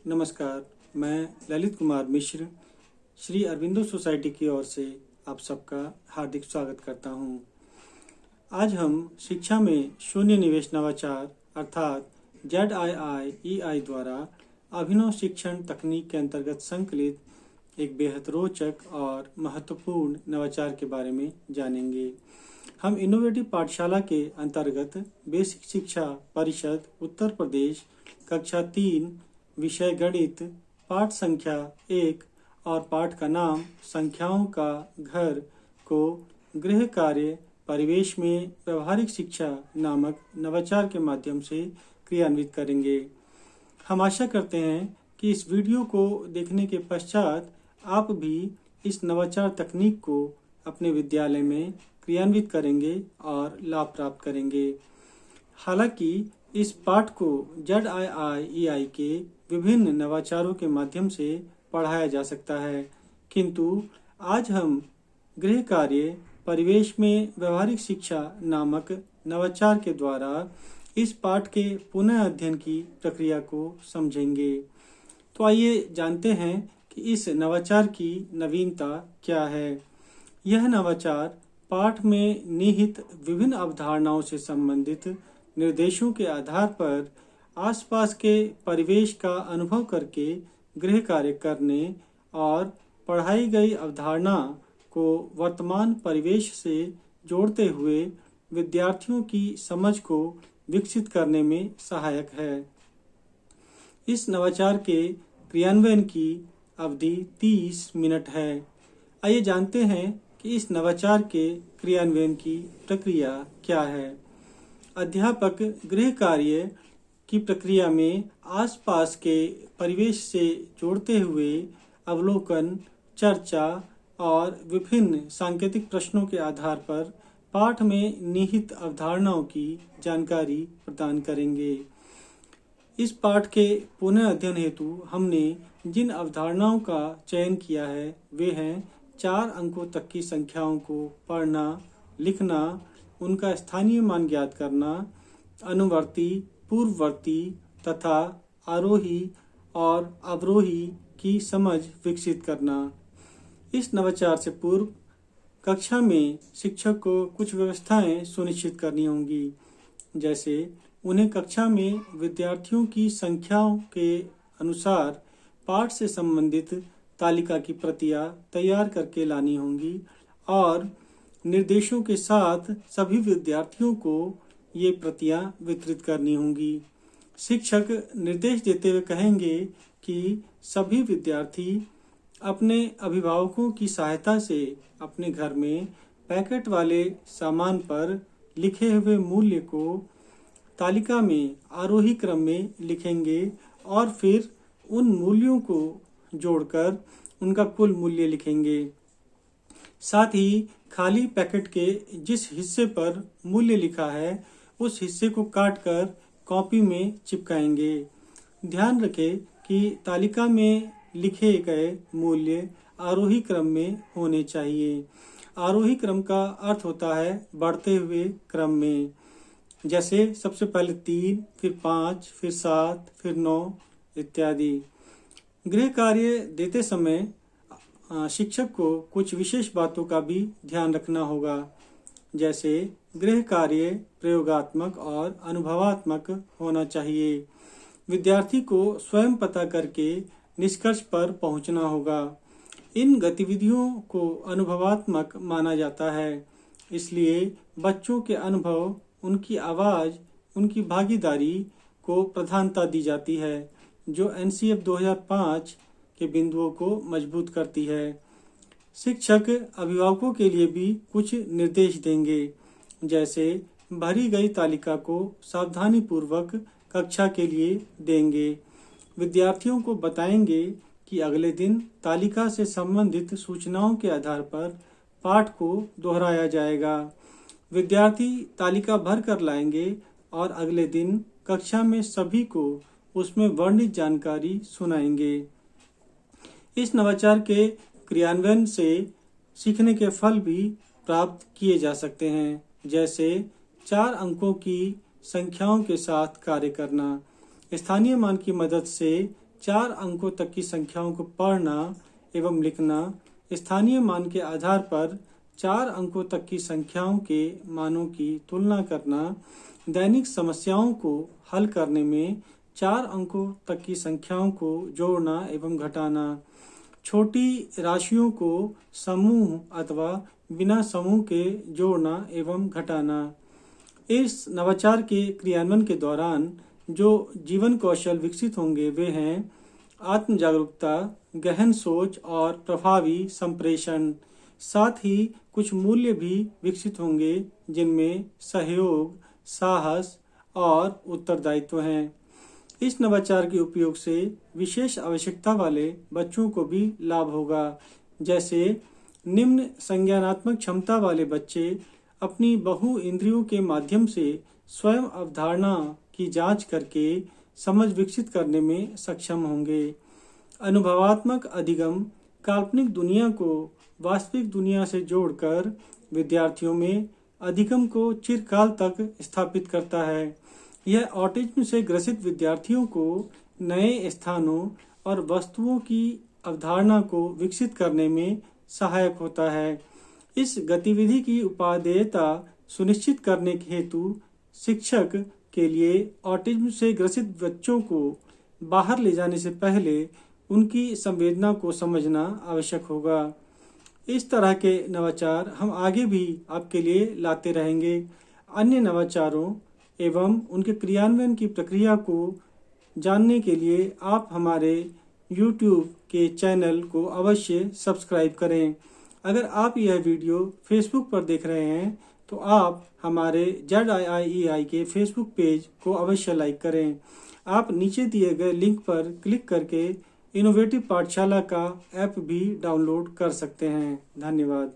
नमस्कार, मैं ललित कुमार मिश्र श्री अरविंदो सोसाइटी की ओर से आप सबका हार्दिक स्वागत करता हूं। आज हम शिक्षा में शून्य निवेश नवाचार अर्थात ZIIEI द्वारा अभिनव शिक्षण तकनीक के अंतर्गत संकलित एक बेहद रोचक और महत्वपूर्ण नवाचार के बारे में जानेंगे। हम इनोवेटिव पाठशाला के अंतर्गत बेसिक शिक्षा परिषद उत्तर प्रदेश कक्षा 3 विषय गणित पाठ संख्या 1 और पाठ का नाम संख्याओं का घर को गृह कार्य परिवेश में व्यवहारिक शिक्षा नामक नवाचार के माध्यम से क्रियान्वित करेंगे। हम आशा करते हैं कि इस वीडियो को देखने के पश्चात आप भी इस नवाचार तकनीक को अपने विद्यालय में क्रियान्वित करेंगे और लाभ प्राप्त करेंगे। हालांकि इस पाठ को ZIIEI के विभिन्न नवाचारों के माध्यम से पढ़ाया जा सकता है, किंतु आज हम गृह कार्य परिवेश में व्यवहारिक शिक्षा नामक नवाचार के द्वारा इस पाठ के पुनः अध्ययन की प्रक्रिया को समझेंगे। तो आइए जानते हैं कि इस नवाचार की नवीनता क्या है। यह नवाचार पाठ में निहित विभिन्न अवधारणाओं से संबंधित निर्देशों के आधार पर आसपास के परिवेश का अनुभव करके गृह कार्य करने और पढ़ाई गई अवधारणा को वर्तमान परिवेश से जोड़ते हुए विद्यार्थियों की समझ को विकसित करने में सहायक है। इस नवाचार के क्रियान्वयन की अवधि 30 मिनट है। आइए जानते हैं कि इस नवाचार के क्रियान्वयन की प्रक्रिया क्या है। अध्यापक गृह कार्य की प्रक्रिया में आसपास के परिवेश से जोड़ते हुए अवलोकन, चर्चा और विभिन्न सांकेतिक प्रश्नों के आधार पर पाठ में निहित अवधारणाओं की जानकारी प्रदान करेंगे। इस पाठ के पुनः अध्ययन हेतु हमने जिन अवधारणाओं का चयन किया है वे हैं 4 अंकों तक की संख्याओं को पढ़ना, लिखना, उनका स्थानीय मान ज्ञात करना, अनुवर्ती, पूर्ववर्ती तथा आरोही और अवरोही की समझ विकसित करना। इस नवाचार से पूर्व कक्षा में शिक्षक को कुछ व्यवस्थाएं सुनिश्चित करनी होंगी, जैसे उन्हें कक्षा में विद्यार्थियों की संख्याओं के अनुसार पाठ से संबंधित तालिका की प्रतियां तैयार करके लानी होंगी और निर्देशों के साथ सभी विद्यार्थियों को ये प्रतियां वितरित करनी होंगी। शिक्षक निर्देश देते हुए कहेंगे कि सभी विद्यार्थी अपने अभिभावकों की सहायता से अपने घर में पैकेट वाले सामान पर लिखे हुए मूल्य को तालिका में आरोही क्रम में लिखेंगे और फिर उन मूल्यों को जोड़कर उनका कुल मूल्य लिखेंगे। साथ ही खाली पैकेट के जिस हिस्से पर मूल्य लिखा है उस हिस्से को काटकर कॉपी में चिपकाएंगे। ध्यान रखें कि तालिका में लिखे गए मूल्य आरोही क्रम में होने चाहिए। आरोही क्रम का अर्थ होता है बढ़ते हुए क्रम में, जैसे सबसे पहले 3, फिर 5, फिर 7, फिर 9 इत्यादि। गृह कार्य देते समय शिक्षक को कुछ विशेष बातों का भी ध्यान रखना होगा, जैसे गृह कार्य प्रयोगात्मक और अनुभवात्मक होना चाहिए। विद्यार्थी को स्वयं पता करके निष्कर्ष पर पहुंचना होगा। इन गतिविधियों को अनुभवात्मक माना जाता है, इसलिए बच्चों के अनुभव, उनकी आवाज़, उनकी भागीदारी को प्रधानता दी जाती है, जो NCF 2005 के बिंदुओं को मजबूत करती है। शिक्षक अभिभावकों के लिए भी कुछ निर्देश देंगे, जैसे भरी गई तालिका को सावधानी पूर्वक कक्षा के लिए देंगे। विद्यार्थियों को बताएंगे कि अगले दिन तालिका से संबंधित सूचनाओं के आधार पर पाठ को दोहराया जाएगा। विद्यार्थी तालिका भर कर लाएंगे और अगले दिन कक्षा में सभी को उसमें वर्णित जानकारी सुनाएंगे। इस नवाचार के क्रियान्वयन से सीखने के फल भी प्राप्त किए जा सकते हैं, जैसे 4 अंकों की संख्याओं के साथ कार्य करना, स्थानीय मान की मदद से 4 अंकों तक की संख्याओं को पढ़ना एवं लिखना, स्थानीय मान के आधार पर 4 अंकों तक की संख्याओं के मानों की तुलना करना, दैनिक समस्याओं को हल करने में 4 अंकों तक की संख्याओं को जोड़ना एवं घटाना, छोटी राशियों को समूह अथवा बिना समूह के जोड़ना एवं घटाना। इस नवाचार के क्रियान्वयन के दौरान जो जीवन कौशल विकसित होंगे वे हैं आत्म जागरूकता, गहन सोच और प्रभावी संप्रेषण। साथ ही कुछ मूल्य भी विकसित होंगे जिनमें सहयोग, साहस और उत्तरदायित्व हैं। इस नवाचार के उपयोग से विशेष आवश्यकता वाले बच्चों को भी लाभ होगा। जैसे निम्न संज्ञानात्मक क्षमता वाले बच्चे अपनी बहु इंद्रियों के माध्यम से स्वयं अवधारणा की जांच करके समझ विकसित करने में सक्षम होंगे। अनुभवात्मक अधिगम काल्पनिक दुनिया को वास्तविक दुनिया से जोड़कर विद्यार्थियों में अधिगम को चिरकाल तक स्थापित करता है। यह ऑटिज्म से ग्रसित विद्यार्थियों को नए स्थानों और वस्तुओं की अवधारणा को विकसित करने में सहायक होता है। इस गतिविधि की उपादेयता सुनिश्चित करने के हेतु शिक्षक के लिए ऑटिज्म से ग्रसित बच्चों को बाहर ले जाने से पहले उनकी संवेदना को समझना आवश्यक होगा। इस तरह के नवाचार हम आगे भी आपके लिए लाते रहेंगे। अन्य नवाचारों एवं उनके क्रियान्वयन की प्रक्रिया को जानने के लिए आप हमारे YouTube के चैनल को अवश्य सब्सक्राइब करें। अगर आप यह वीडियो Facebook पर देख रहे हैं तो आप हमारे ZIIEI के Facebook पेज को अवश्य लाइक करें। आप नीचे दिए गए लिंक पर क्लिक करके इनोवेटिव पाठशाला का ऐप भी डाउनलोड कर सकते हैं। धन्यवाद।